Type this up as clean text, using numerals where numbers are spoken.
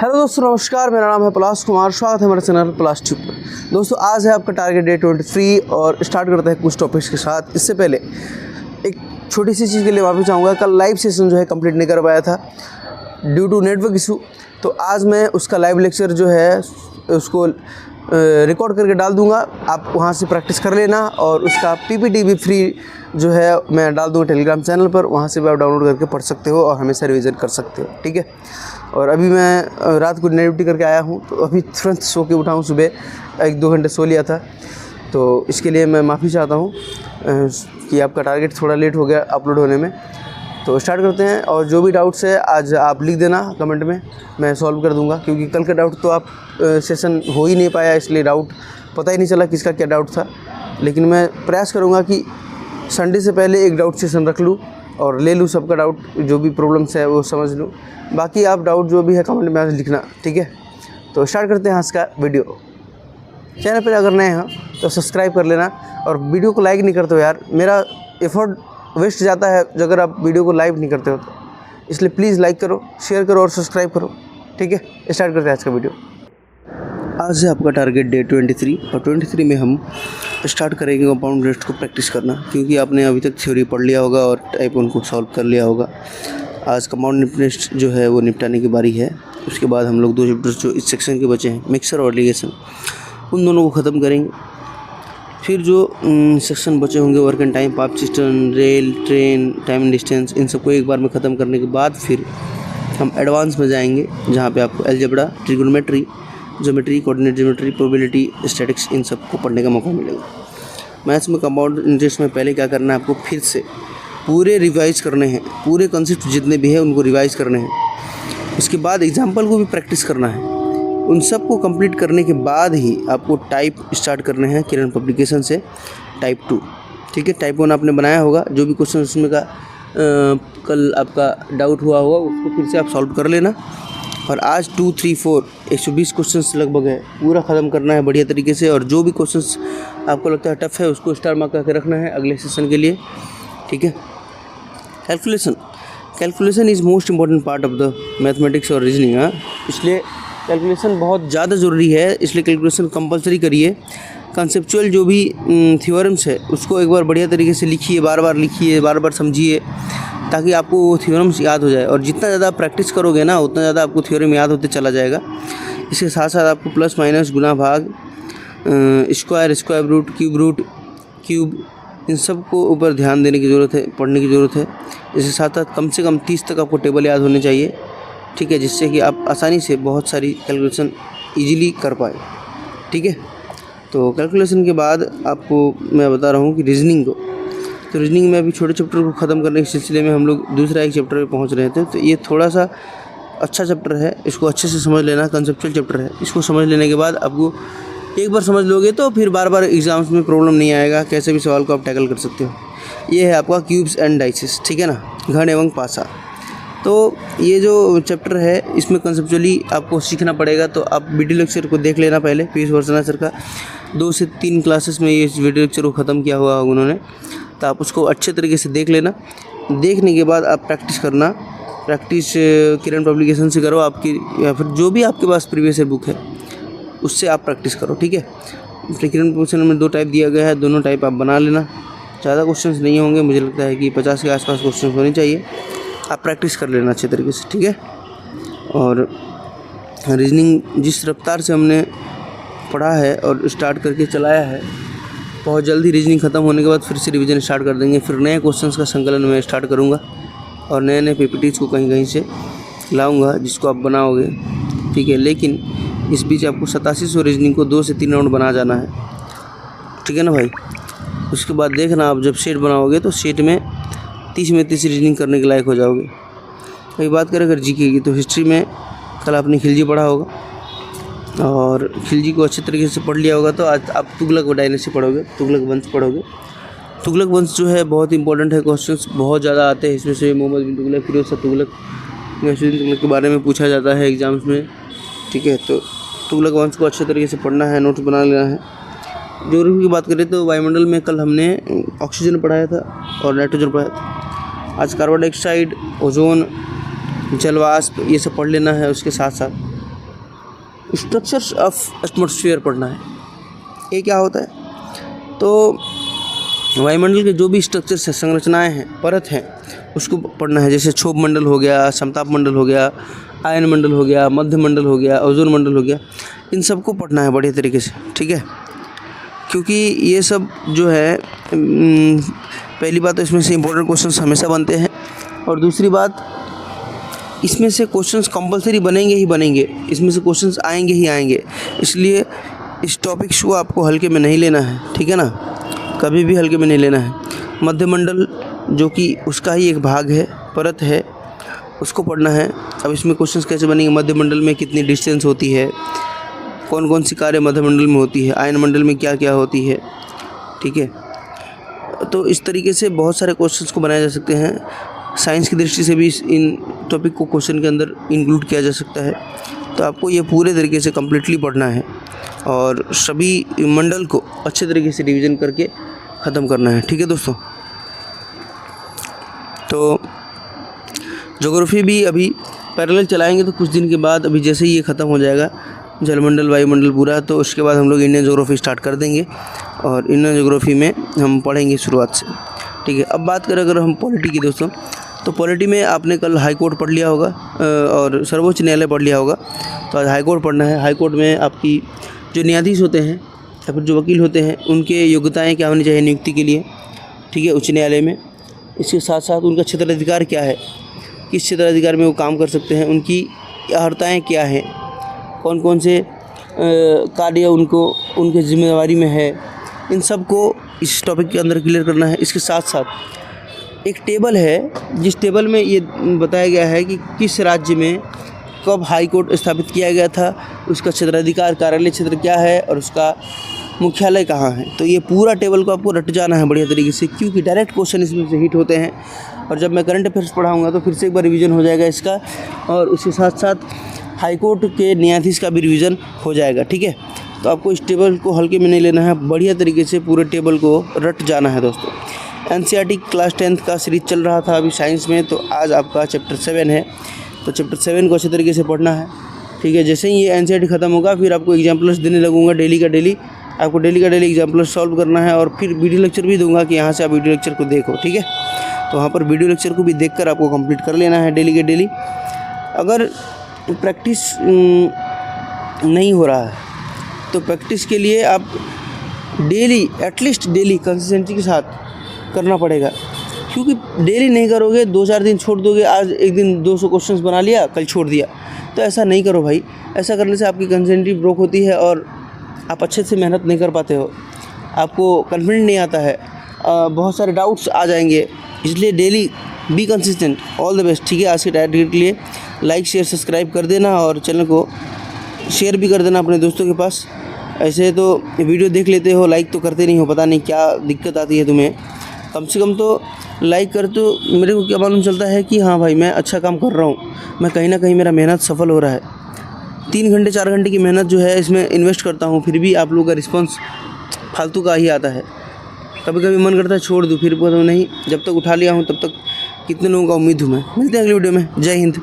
Hello दोस्तों, नमस्कार। मेरा नाम है पलाश कुमार। स्वागत है हमारे चैनल पलाश ट्यूब पर। दोस्तों, आज है आपका टारगेट डे 23 और स्टार्ट करते हैं कुछ टॉपिक्स के साथ। इससे पहले एक छोटी सी चीज़ के लिए माफ़ी चाहूँगा। कल लाइव सेशन जो है कंप्लीट नहीं कर पाया था ड्यू टू नेटवर्क इशू। तो आज मैं उसका लाइव लेक्चर जो है उसको रिकॉर्ड करके डाल दूंगा। आप वहाँ से प्रैक्टिस कर लेना और उसका पीपीटी भी फ्री जो है मैं डाल दूँगा टेलीग्राम चैनल पर। वहाँ से भी आप डाउनलोड करके पढ़ सकते हो और हमेशा रिवीजन कर सकते हो, ठीक है। और अभी मैं रात को नाइट ड्यूटी करके आया हूँ, तो अभी तुरंत सो के उठा हूँ। सुबह 1-2 घंटे सो लिया था, तो इसके लिए मैं माफ़ी चाहता हूँ कि आपका टारगेट थोड़ा लेट हो गया अपलोड होने में। तो स्टार्ट करते हैं। और जो भी डाउट्स है आज आप लिख देना कमेंट में, मैं सॉल्व कर दूंगा। क्योंकि कल का डाउट तो आप सेशन हो ही नहीं पाया, इसलिए डाउट पता ही नहीं चला किसका क्या डाउट था। लेकिन मैं प्रयास करूंगा कि संडे से पहले एक डाउट सेशन रख लूँ और ले लूँ सबका डाउट, जो भी प्रॉब्लम्स है वो समझ लूँ। बाकी आप डाउट जो भी है कमेंट में आज लिखना, ठीक है। तो स्टार्ट करते हैं आज का वीडियो। चैनल पर अगर नए हो तो सब्सक्राइब कर लेना और वीडियो को लाइक नहीं करते हो यार, मेरा एफर्ट वेस्ट जाता है अगर आप वीडियो को लाइक नहीं करते हो तो। इसलिए प्लीज़ लाइक करो, शेयर करो और सब्सक्राइब करो, ठीक है। स्टार्ट करते हैं आज का वीडियो। आज है आपका टारगेट डे 23 और 23 में हम स्टार्ट करेंगे कंपाउंड इंटरेस्ट को प्रैक्टिस करना। क्योंकि आपने अभी तक थ्योरी पढ़ लिया होगा और टाइप 1 को सॉल्व कर लिया होगा। आज कंपाउंड इंटरेस्ट जो है वो निपटाने की बारी है। उसके बाद हम लोग 2 चैप्टर्स जो इस सेक्शन के बचे हैं, मिक्सर और लिगेशन, उन दोनों को ख़त्म करेंगे। फिर जो सेक्शन बचे होंगे work and time, pipe system, rail, train, time and distance, इन सबको एक बार में ख़त्म करने के बाद फिर हम एडवांस में जाएंगे, जहाँ पे आपको algebra, trigonometry, geometry, coordinate geometry, probability, statics, इन सबको पढ़ने का मौका मिलेगा। मैथ्स में कंपाउंड इंटरेस्ट में पहले क्या करना है, आपको फिर से पूरे रिवाइज करने हैं, पूरे कॉन्सेप्ट जितने भी हैं उनको रिवाइज करने हैं। उसके बाद एग्जाम्पल को भी प्रैक्टिस करना है। उन सब को कंप्लीट करने के बाद ही आपको टाइप स्टार्ट करने हैं किरण पब्लिकेशन से, टाइप 2, ठीक है। टाइप 1 आपने बनाया होगा, जो भी क्वेश्चन उसमें का कल आपका डाउट हुआ होगा उसको फिर से आप सॉल्व कर लेना। और आज 2, 3, 4 120 क्वेश्चन लगभग है, पूरा ख़त्म करना है बढ़िया तरीके से। और जो भी क्वेश्चन आपको लगता है टफ है उसको स्टार मार्क करके रखना है अगले सेशन के लिए, ठीक है। Calculation is most important part of the mathematics और रीजनिंग। हाँ, इसलिए कैलकुलेशन बहुत ज़्यादा ज़रूरी है, इसलिए कैलकुलेशन कंपलसरी करिए। कंसेप्चुअल जो भी थ्योरम्स है उसको एक बार बढ़िया तरीके से लिखिए, बार बार लिखिए, बार बार समझिए, ताकि आपको वो थ्योरम्स याद हो जाए। और जितना ज़्यादा प्रैक्टिस करोगे ना, उतना ज़्यादा आपको थ्योरम याद होते चला जाएगा। इसके साथ साथ आपको प्लस माइनस, गुना भाग, स्क्वायर, स्क्वायर रूट, क्यूब, इन सब को ऊपर ध्यान देने की ज़रूरत है, पढ़ने की ज़रूरत है। इसके साथ साथ कम से कम 30 तक आपको टेबल याद होने चाहिए, ठीक है, जिससे कि आप आसानी से बहुत सारी कैलकुलेशन इजीली कर पाए, ठीक है। तो कैलकुलेशन के बाद आपको मैं बता रहा हूँ कि रीजनिंग को, तो रीजनिंग में अभी छोटे चैप्टर को ख़त्म करने के सिलसिले में हम लोग दूसरा एक चैप्टर पे पहुँच रहे थे। तो ये थोड़ा सा अच्छा चैप्टर है, इसको अच्छे से समझ लेना। कंसेप्चुअल चैप्टर है, इसको समझ लेने के बाद आपको एक बार समझ लोगे तो फिर बार बार एग्जाम्स में प्रॉब्लम नहीं आएगा, कैसे भी सवाल को आप टैकल कर सकते हो। ये है आपका क्यूब्स एंड डाइसेस, ठीक है ना, घन एवं पासा। तो ये जो चैप्टर है इसमें कंसेप्चुअली आपको सीखना पड़ेगा। तो आप वीडियो लेक्चर को देख लेना पहले, पीयूष वर्सना सर का 2 से 3 क्लासेस में ये वीडियो लेक्चर को ख़त्म किया हुआ उन्होंने। तो आप उसको अच्छे तरीके से देख लेना। देखने के बाद आप प्रैक्टिस करना। प्रैक्टिस किरण पब्लिकेशन से करो आपकी, या फिर जो भी आपके पास प्रीवियस बुक है उससे आप प्रैक्टिस करो, ठीक है। किरण पब्लिकेशन में 2 टाइप दिया गया है, दोनों टाइप आप बना लेना। ज़्यादा क्वेश्चंस नहीं होंगे, मुझे लगता है कि 50 के आसपास क्वेश्चन होने चाहिए। आप प्रैक्टिस कर लेना अच्छे तरीके से, ठीक है। और रीजनिंग जिस रफ्तार से हमने पढ़ा है और स्टार्ट करके चलाया है, बहुत जल्दी रीजनिंग ख़त्म होने के बाद फिर से रिवीजन स्टार्ट कर देंगे। फिर नए क्वेश्चंस का संकलन मैं स्टार्ट करूँगा और नए नए पीपीटीज़ को कहीं कहीं से लाऊँगा जिसको आप बनाओगे, ठीक है। लेकिन इस बीच आपको 8700 रीजनिंग को 2 से 3 राउंड बना जाना है, ठीक है ना भाई। उसके बाद देखना आप जब सेट बनाओगे तो सेट में 30 में 30 रीजनिंग करने के लायक हो जाओगे। अभी बात करें अगर जीके की, तो हिस्ट्री में कल आपने खिलजी पढ़ा होगा और खिलजी को अच्छे तरीके से पढ़ लिया होगा। तो आज आप तुगलक डायनेस्टी पढ़ोगे, तुगलक वंश पढ़ोगे। तुगलक वंश जो है बहुत इंपॉर्टेंट है, क्वेश्चंस बहुत ज़्यादा आते हैं इसमें से। मोहम्मद बिन तुगलक, फिरोज शाह तुगलक, नसीरुद्दीन तुगलक के बारे में पूछा जाता है एग्जाम्स में, ठीक है। तो तुगलक वंश को अच्छे तरीके से पढ़ना है, नोट्स बना लेना है। ज्योग्राफी की बात करें तो वायुमंडल में कल हमने ऑक्सीजन पढ़ाया था और नाइट्रोजन पढ़ाया था। आज कार्बन डाइऑक्साइड, ओजोन, जलवाष्प, ये सब पढ़ लेना है। उसके साथ साथ स्ट्रक्चर्स ऑफ एटमॉस्फेयर पढ़ना है। ये क्या होता है? तो वायुमंडल के जो भी स्ट्रक्चर्स हैं, संरचनाएं हैं, परत हैं, उसको पढ़ना है। जैसे क्षोभ मंडल हो गया, समताप मंडल हो गया, आयन मंडल हो गया, मध्य मंडल हो गया, ओजोन मंडल हो गया, इन सबको पढ़ना है बढ़िया तरीके से, ठीक है। क्योंकि ये सब जो है पहली बात तो इसमें से इम्पोर्टेंट क्वेश्चंस हमेशा बनते हैं, और दूसरी बात इसमें से क्वेश्चंस कंपलसरी बनेंगे ही बनेंगे, इसमें से क्वेश्चंस आएंगे ही आएंगे। इसलिए इस टॉपिक्स को आपको हल्के में नहीं लेना है, ठीक है ना, कभी भी हल्के में नहीं लेना है। मध्य मंडल जो कि उसका ही एक भाग है, परत है, उसको पढ़ना है। अब इसमें क्वेश्चंस कैसे बनेंगे? मध्य मंडल में कितनी डिस्टेंस होती है, कौन कौन सी कार्य मध्य मंडल में होती है, आयन मंडल में क्या क्या होती है, ठीक है। तो इस तरीके से बहुत सारे क्वेश्चंस को बनाए जा सकते हैं। साइंस की दृष्टि से भी इन टॉपिक को क्वेश्चन के अंदर इंक्लूड किया जा सकता है। तो आपको ये पूरे तरीके से कम्प्लीटली पढ़ना है और सभी मंडल को अच्छे तरीके से रिवीजन करके ख़त्म करना है, ठीक है दोस्तों। तो ज्योग्राफी भी अभी पैरेलल चलाएंगे, तो कुछ दिन के बाद, अभी जैसे ही ये ख़त्म हो जाएगा जलमंडल वायुमंडल पूरा, तो उसके बाद हम लोग इंडियन ज्योग्राफी स्टार्ट कर देंगे और इंडियन ज्योग्राफी में हम पढ़ेंगे शुरुआत से, ठीक है। अब बात करें अगर हम पॉलिटी की दोस्तों, तो पॉलिटी में आपने कल हाई कोर्ट पढ़ लिया होगा और सर्वोच्च न्यायालय पढ़ लिया होगा। तो आज हाई कोर्ट पढ़ना है। हाई कोर्ट में आपकी जो न्यायाधीश होते हैं या फिर जो वकील होते हैं, उनके योग्यताएँ क्या होनी चाहिए नियुक्ति के लिए, ठीक है, उच्च न्यायालय में। इसके साथ साथ उनका क्षेत्राधिकार क्या है, किस क्षेत्राधिकार में वो काम कर सकते हैं, उनकी अर्हताएँ क्या हैं, कौन कौन से कार्य उनको उनके जिम्मेदारी में है, इन सब को इस टॉपिक के अंदर क्लियर करना है। इसके साथ साथ एक टेबल है, जिस टेबल में ये बताया गया है कि किस राज्य में कब हाई कोर्ट स्थापित किया गया था, उसका क्षेत्राधिकार कार्यालय क्षेत्र क्या है और उसका मुख्यालय कहाँ है। तो ये पूरा टेबल को आपको रट जाना है बढ़िया तरीके से, क्योंकि डायरेक्ट क्वेश्चन इसमें से हिट होते हैं। और जब मैं करंट अफेयर्स पढ़ाऊँगा तो फिर से एक बार रिवीजन हो जाएगा इसका, और उसके साथ साथ हाई कोर्ट के न्यायाधीश का भी रिवीजन हो जाएगा, ठीक है। तो आपको इस टेबल को हल्के में नहीं लेना है, बढ़िया तरीके से पूरे टेबल को रट जाना है दोस्तों। एनसीईआरटी क्लास 10th का सीरीज चल रहा था अभी साइंस में, तो आज आपका चैप्टर 7 है। तो चैप्टर 7 को अच्छे तरीके से पढ़ना है, ठीक है। जैसे ही ये एनसीईआरटी ख़त्म होगा, फिर आपको एग्जाम्पल्स देने लगूंगा डेली का डेली। आपको डेली का डेली एग्जाम्पल्स सॉल्व करना है, और फिर वीडियो लेक्चर भी दूंगा कि यहाँ से आप वीडियो लेक्चर को देखो, ठीक है। तो वहाँ पर वीडियो लेक्चर को भी देखकर आपको कंप्लीट कर लेना है डेली के डेली। अगर प्रैक्टिस नहीं हो रहा है तो प्रैक्टिस के लिए आप डेली, एटलीस्ट डेली कंसिस्टेंसी के साथ करना पड़ेगा, क्योंकि डेली नहीं करोगे, 2-4 दिन छोड़ दोगे, आज एक दिन 200 क्वेश्चंस बना लिया, कल छोड़ दिया, तो ऐसा नहीं करो भाई। ऐसा करने से आपकी कंसिस्टेंसी ब्रोक होती है और आप अच्छे से मेहनत नहीं कर पाते हो, आपको कॉन्फिडेंस नहीं आता है, बहुत सारे डाउट्स आ जाएंगे। इसलिए daily be consistent. All the best, ठीक है। आज के टारगेट के लिए लाइक शेयर सब्सक्राइब कर देना और चैनल को शेयर भी कर देना अपने दोस्तों के पास। ऐसे तो वीडियो देख लेते हो, लाइक तो करते नहीं हो, पता नहीं क्या दिक्कत आती है तुम्हें। कम से कम तो लाइक कर, तो मेरे को क्या मालूम चलता है कि हाँ भाई मैं अच्छा काम कर रहा हूँ, मैं कहीं ना कहीं मेरा मेहनत सफल हो रहा है। 3 घंटे 4 घंटे की मेहनत जो है इसमें इन्वेस्ट करता हूँ, फिर भी आप लोगों का रिस्पॉन्स फालतू का ही आता है। कभी कभी मन करता है छोड़ दूँ, फिर बोलता हूँ नहीं, जब तक उठा लिया हूँ तब तक कितने लोगों का उम्मीद हूँ मैं। मिलते हैं अगली वीडियो में। जय हिंद।